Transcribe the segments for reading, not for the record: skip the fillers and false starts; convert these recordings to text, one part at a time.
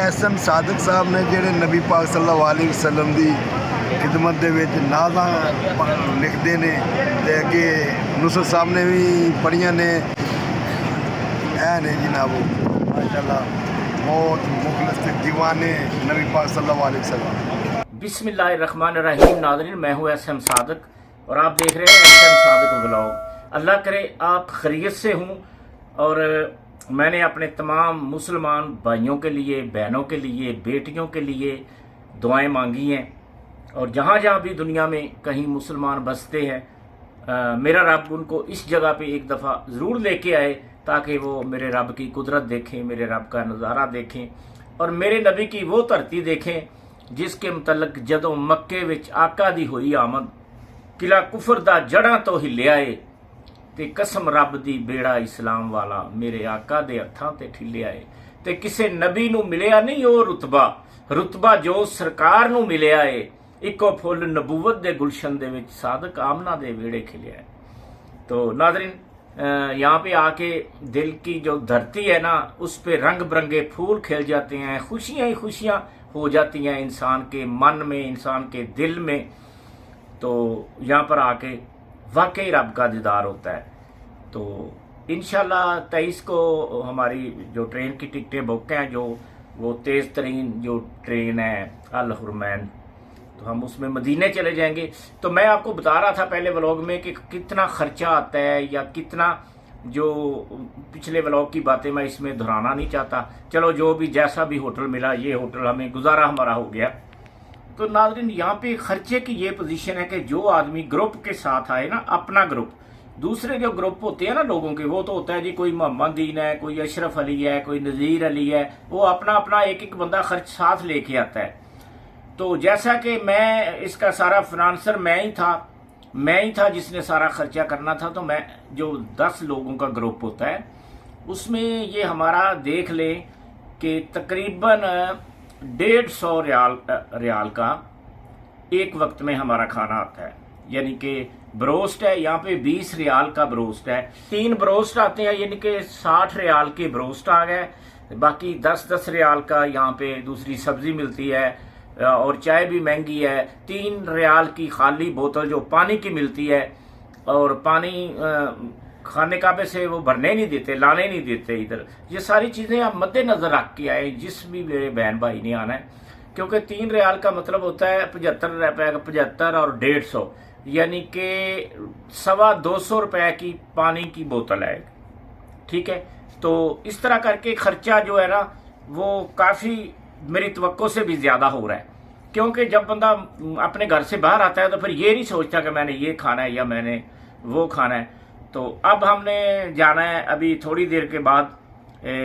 SM Sadiq साहब ने ਜਿਹੜੇ ਨਬੀ ਪਾਕ ਸੱਲੱਲਾਹੁ ਅਲੈਹਿ ਵਸੱਲਮ ਦੀ ਖਿਦਮਤ ਦੇ ਵਿੱਚ ਨਾਜ਼ਾਂ ਲਿਖਦੇ ਨੇ ਤੇ ਅੱਗੇ ਨੁਸਰਤ ਸਾਹਿਬ ਨੇ ਵੀ ਪੜ੍ਹੀਆਂ ਨੇ। ਇਹ ਨੇ ਜਨਾਬ ਮਾਸ਼ਾਅੱਲਾ बहुत मुखलिस दीवाने नबी पाक सल्लल्लाहु अलैहि वसल्लम। बिस्मिल्लाहिर्रहमानिर्रहीम। नाज़रीन, मैं हूँ SM सादक और आप देख रहे हैं SM सादक व्लॉग। अल्लाह करे आप खैरियत से हूँ। और मैंने अपने तमाम मुसलमान भाइयों के लिए, बहनों के लिए, बेटियों के लिए दुआएं मांगी हैं। और जहाँ जहाँ भी दुनिया में कहीं मुसलमान बसते हैं, मेरा रब उनको इस जगह पे एक दफ़ा ज़रूर लेके आए ताकि वो मेरे रब की कुदरत देखें, मेरे रब का नज़ारा देखें और मेरे नबी की वो धरती देखें जिसके मुतलक जदों मक्के विच आका दी होई आमद किला कुफर दा जड़ां तो हिलिया है ते कसम रब दी बेड़ा इस्लाम वाला मेरे आका दे हत्थां ते ठिलिया है। ते किसे नबी नूं मिलिया नहीं ओ रुतबा जो सरकार नूं मिलिया है। इको फुल नबूवत दे गुलशन दे विच सादक आमना दे वेड़े खिलिया है। तो नाज़रीन, यहाँ पे आके दिल की जो धरती है ना, उस पे रंग बिरंगे फूल खिल जाते हैं, खुशियाँ ही खुशियाँ हो जाती हैं इंसान के मन में, इंसान के दिल में। तो यहाँ पर आके वाकई रब का दीदार होता है। तो इंशाल्लाह 23 को हमारी जो ट्रेन की टिकटें बुक हैं, जो वो तेज़ तरीन जो ट्रेन है अल हुरमैन, तो हम उसमें मदीने चले जाएंगे। तो मैं आपको बता रहा था पहले व्लॉग में कि कितना खर्चा आता है या कितना, जो पिछले व्लॉग की बातें मैं इसमें दोहराना नहीं चाहता। चलो, जो भी जैसा भी होटल मिला, ये होटल हमें गुजारा हमारा हो गया। तो नाज़रीन, यहाँ पे खर्चे की ये पोजीशन है कि जो आदमी ग्रुप के साथ आए ना, अपना ग्रुप, दूसरे जो ग्रुप होते हैं ना लोगों के, वो तो होता है जी कोई मोहम्मद दीन है, कोई अशरफ अली है, कोई नज़ीर अली है, वो अपना अपना एक एक बंदा खर्च साथ लेके आता है। तो जैसा कि मैं इसका सारा फिनांसर मैं ही था जिसने सारा खर्चा करना था। तो मैं जो 10 लोगों का ग्रुप होता है उसमें ये हमारा देख लें कि तकरीबन 150 रियाल का एक वक्त में हमारा खाना आता है। यानी कि ब्रोस्ट है, यहाँ पे 20 रियाल का ब्रोस्ट है, 3 ब्रोस्ट आते हैं, यानी कि 60 रियाल के ब्रोस्ट आ गए। बाकी 10-10 रियाल का यहाँ पे दूसरी सब्जी मिलती है और चाय भी महंगी है। 3 रियाल की खाली बोतल जो पानी की मिलती है, और पानी खाने काबे से वो भरने नहीं देते, लाने नहीं देते इधर। ये सारी चीज़ें आप मद्देनजर रख के आए जिस भी मेरे बहन भाई ने आना है, क्योंकि 3 रियाल का मतलब होता है 75 रुपये का, 75 और 150, यानी कि 225 रुपये की पानी की बोतल है। ठीक है, तो इस तरह करके खर्चा जो है ना वो काफ़ी मेरी तवक्को से भी ज़्यादा हो रहा है। क्योंकि जब बंदा अपने घर से बाहर आता है तो फिर ये नहीं सोचता कि मैंने ये खाना है या मैंने वो खाना है। तो अब हमने जाना है अभी थोड़ी देर के बाद,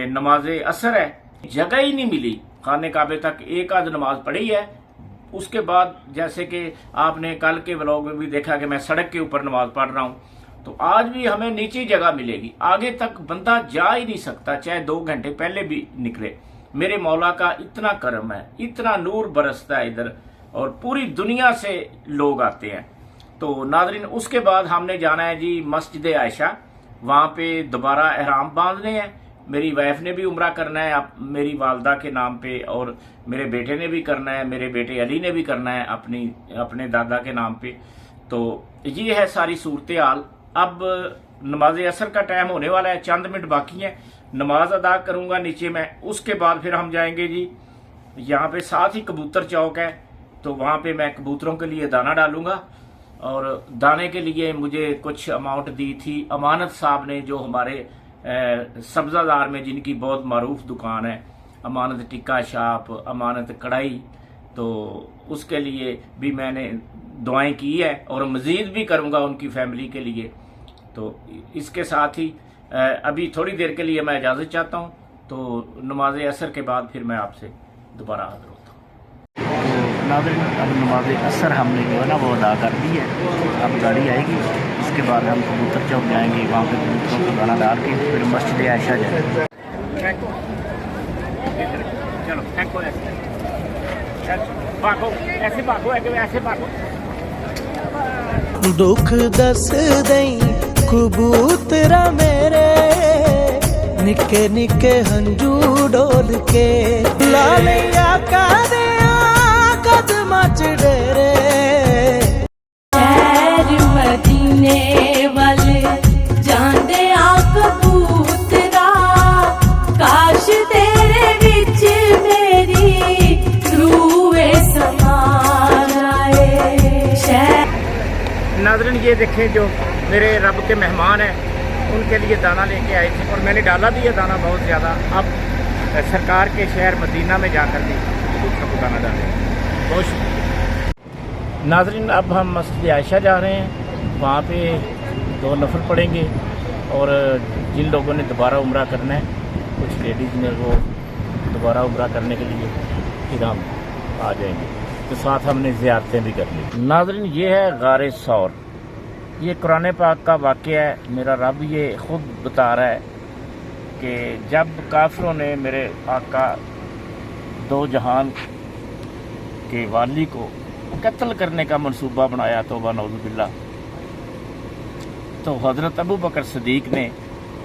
नमाज असर है, जगह ही नहीं मिली खाने काबे तक। एक आध नमाज पढ़ी है, उसके बाद जैसे कि आपने कल के व्लॉग में भी देखा कि मैं सड़क के ऊपर नमाज पढ़ रहा हूँ, तो आज भी हमें नीचे जगह मिलेगी, आगे तक बंदा जा ही नहीं सकता, चाहे 2 घंटे पहले भी निकले। मेरे मौला का इतना करम है, इतना नूर बरसता है इधर, और पूरी दुनिया से लोग आते हैं। तो नाज़रीन, उसके बाद हमने जाना है जी मस्जिद आयशा, वहाँ पे दोबारा एहराम बांधने हैं। मेरी वाइफ ने भी उम्रा करना है मेरी वालदा के नाम पे, और मेरे बेटे ने भी करना है, मेरे बेटे अली ने भी करना है अपने दादा के नाम पे। तो ये है सारी सूरत हाल। अब नमाज असर का टाइम होने वाला है, चंद मिनट बाकी हैं, नमाज अदा करूंगा नीचे मैं। उसके बाद फिर हम जाएंगे जी, यहाँ पे साथ ही कबूतर चौक है, तो वहाँ पे मैं कबूतरों के लिए दाना डालूंगा। और दाने के लिए मुझे कुछ अमाउंट दी थी अमानत साहब ने, जो हमारे सब्जादार में जिनकी बहुत मारूफ दुकान है, अमानत टिक्का शॉप, अमानत कढ़ाई। तो उसके लिए भी मैंने दुआएं की है और मज़ीद भी करूँगा उनकी फैमिली के लिए। तो इसके साथ ही अभी थोड़ी देर के लिए मैं इजाज़त चाहता हूँ। तो नमाज असर के बाद फिर मैं आपसे दोबारा हाजिर होता हूँ। नाज़रीन, अब नमाज असर हमने जो है ना वो अदा कर दी है। अब गाड़ी आएगी, इसके बाद हम कबूतर चौक जाएंगे, वहाँ पे कबूतरों को दाना डाल के फिर मस्जिद आयशा जाएंगे। चलो भागो, ऐसे भागो, ऐसे भागो। दुख दस दई कबूतरा मेरे, निके निके हंजू डोल के लालिया कादे कदमां च डेरे शहर मदीने वाले जांदे आ कबूतरा काश तेरे विच मेरी रूहे समा जाए। नाज़रीन ये देखें जो मेरे रब के मेहमान हैं उनके लिए दाना लेके आए थे और मैंने डाला भी है दाना बहुत ज़्यादा। अब सरकार के शहर मदीना में जाकर भी सबको दाना डालें। बहुत शुक्रिया। नाज़रीन अब हम मस्जिद आयशा जा रहे हैं, वहाँ पे 2 नफल पढ़ेंगे और जिन लोगों ने दोबारा उम्रा करना है, कुछ लेडीज़ ने वो दोबारा उम्रा करने के लिए फिर हम आ जाएंगे, तो साथ हमने ज़ियारतें भी कर ली। नाज़रीन ये है गारे सौर, ये कुरान पाक का वाक़या है। मेरा रब ये ख़ुद बता रहा है कि जब काफिरों ने मेरे आका 2 जहान के वाली को कत्ल करने का मंसूबा बनाया, तौबा नौज़ुबिल्लाह, तो हज़रत अबू बकर सिद्दीक़ ने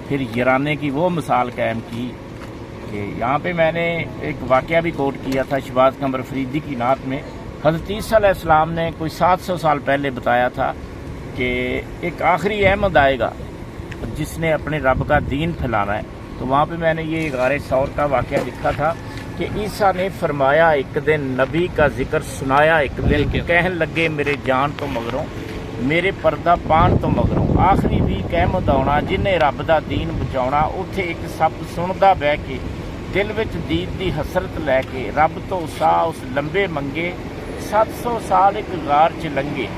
फिर यराने की वो मिसाल कायम की कि यहाँ पे मैंने एक वाक़या भी कोट किया था शहबाज कमर फरीदी की नात में। हज़रत ईसा अलैहिस्सलाम ने कोई 700 साल पहले बताया था कि एक आखिरी अहमद आएगा जिसने अपने रब का दीन फैलाना है। तो वहाँ पे मैंने ये गारे सौर का वाक़या लिखा था कि ईसा ने फरमाया एक दिन नबी का जिक्र सुनाया, एक दिन कहन लगे मेरे जान तो मगरों, मेरे पर्दा पान तो मगरों, आखिरी भी कहमद आउणा जिन्हें रब दा दीन बचाउणा। उत्थे एक सप सुनदा बह के दिल विच दीद दी हसरत लैके, रब तो सा उस लंबे मंगे 700 साल एक गार च लंघे,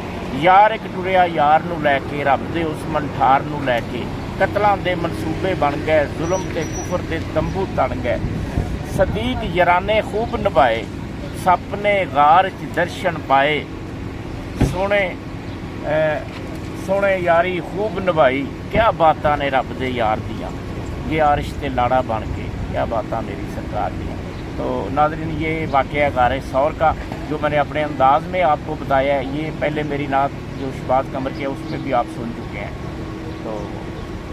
यार एक टुरिया यार नूं लैके, रब दे उस मंठार नूं लैके, कतलां दे मनसूबे बन गए, जुल्म ते कुफर दे तंबू तन गए, सदीक यराने खूब निभाए, सप ने गार च दर्शन पाए, सोने सोने यारी खूब निभाई, क्या बातां ने रब दे यार दियां, ये आरिश ते लाड़ा बन के, क्या बातां मेरी सरकार दियां। तो नाज़रीन ये वाक़या गारे सौर का जो मैंने अपने अंदाज में आपको बताया है, ये पहले मेरी नात जो शहबाज कमर की है उसमें भी आप सुन चुके हैं। तो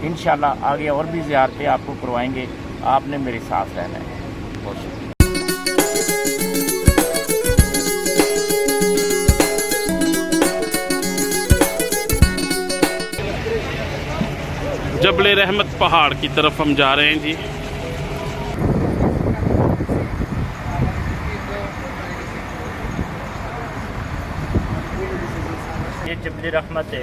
इंशाल्लाह आगे और भी ज़ियारतें आपको करवाएंगे, आपने मेरे साथ रहना है। बहुत शुक्रिया। जबल रहमत पहाड़ की तरफ हम जा रहे हैं जी। ये जबल रहमत है,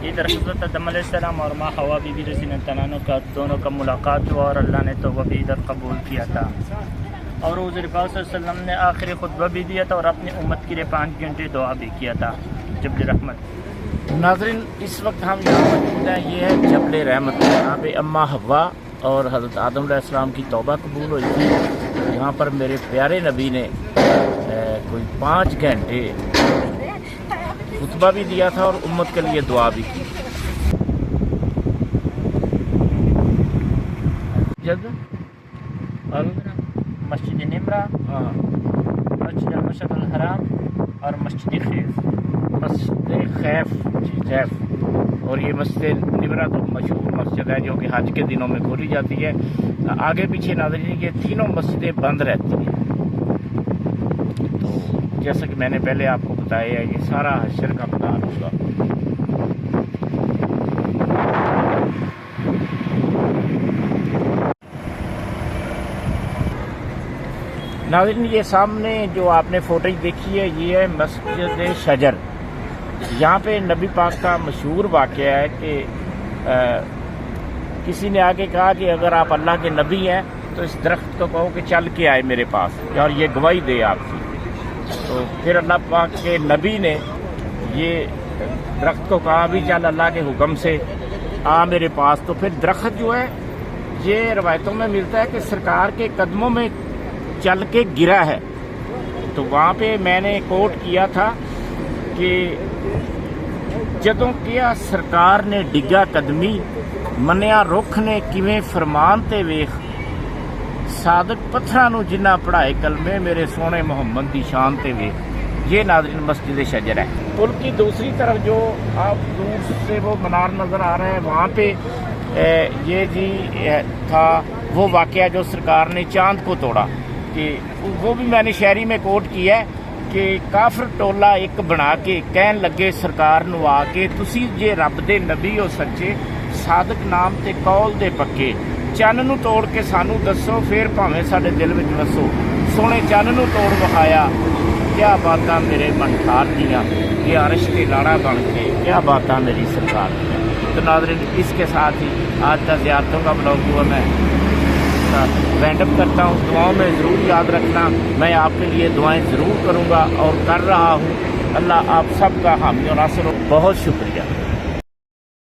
इधर हज़रत आदम अलैहिस्सलाम और माँ हवा बीबी रज़ी अल्लाह का दोनों का मुलाकात हुआ और अल्लाह ने तौबा भी इधर कबूल किया था और हुज़ूर पाक सल्लल्लाहु अलैहि वसल्लम ने आखिरी खुतबा भी दिया था और अपनी उम्मत के लिए 5 घंटे दुआ भी किया था। जबल रहमत। नाज़रीन इस वक्त हम यहाँ मौजूद हैं, ये है जबल रहमत। यहाँ पे अम्मा हवा और हज़रत आदम अलैहिस्सलाम की तौबा कबूल हुई थी। यहाँ पर मेरे प्यारे नबी ने कोई 5 घंटे खुतबा भी दिया था और उम्मत के लिए दुआ भी की। जद और मस्जिद निमरा, हाँ, मस्जिद अल हराम और मस्जिद खैफ खैफ और ये मस्जिद निमरा तो मशहूर मस्जिद है जो कि हज के दिनों में खोली जाती है। आगे पीछे नाज़रीन ये तीनों मस्जिदें बंद रहती हैं। तो जैसा कि मैंने पहले आपको बताया है, ये सारा हश्र का मैदान होगा। नाज़रीन ये सामने जो आपने फोटेज देखी है ये है मस्जिद शजर। यहाँ पे नबी पाक का मशहूर वाक़या है कि किसी ने आके कहा कि अगर आप अल्लाह के नबी हैं तो इस दरख्त को कहो कि चल के आए मेरे पास और ये गवाही दे आपकी। तो फिर अल्लाह पाक के नबी ने ये दरख्त को कहा भी चल अल्लाह के हुक्म से आ मेरे पास। तो फिर दरख्त जो है ये रवायतों में मिलता है कि सरकार के कदमों में चल के गिरा है। तो वहाँ पे मैंने कोट किया था कि जदों किया सरकार ने डिग्गा कदमी मनिया रुख ने किवें फरमान ते वेख सादक पत्थरां नूं जिन्ना पढ़ाए कलमे मेरे सोने मोहम्मद दी शान ते वेख। ये नाज़रीन मस्जिद शजर है। पुल की दूसरी तरफ जो आप दूर से वो मीनार नज़र आ रहा है वहाँ पे ये जी था वो वाक़या जो सरकार ने चांद को तोड़ा, कि वो भी मैंने शायरी में कोट किया है कि काफर टोला एक बना के कहन लगे सरकार नूं आके, तुसी जे रब दे नबी हो सच्चे, सादक नाम ते कौल दे पक्के, चन्न नूं तोड़ के सानू दसो, फिर भावें साडे दिल विच वसो, सोने चन्न नूं तोड़ विखाया, क्या बातां मेरे मनठार दियां, ये अरश के लाड़ा बन के, क्या बातां मेरी सरकार दियां। तो नाज़रीन, इसके साथ ही आज का ज़ियारतों का ब्लॉग हुआ मैं वाइंड अप करता हूँ। दुआओं में ज़रूर याद रखना, मैं आपके लिए दुआएं ज़रूर करूँगा और कर रहा हूँ। अल्लाह आप सबका हामी और नासिर हो। बहुत शुक्रिया।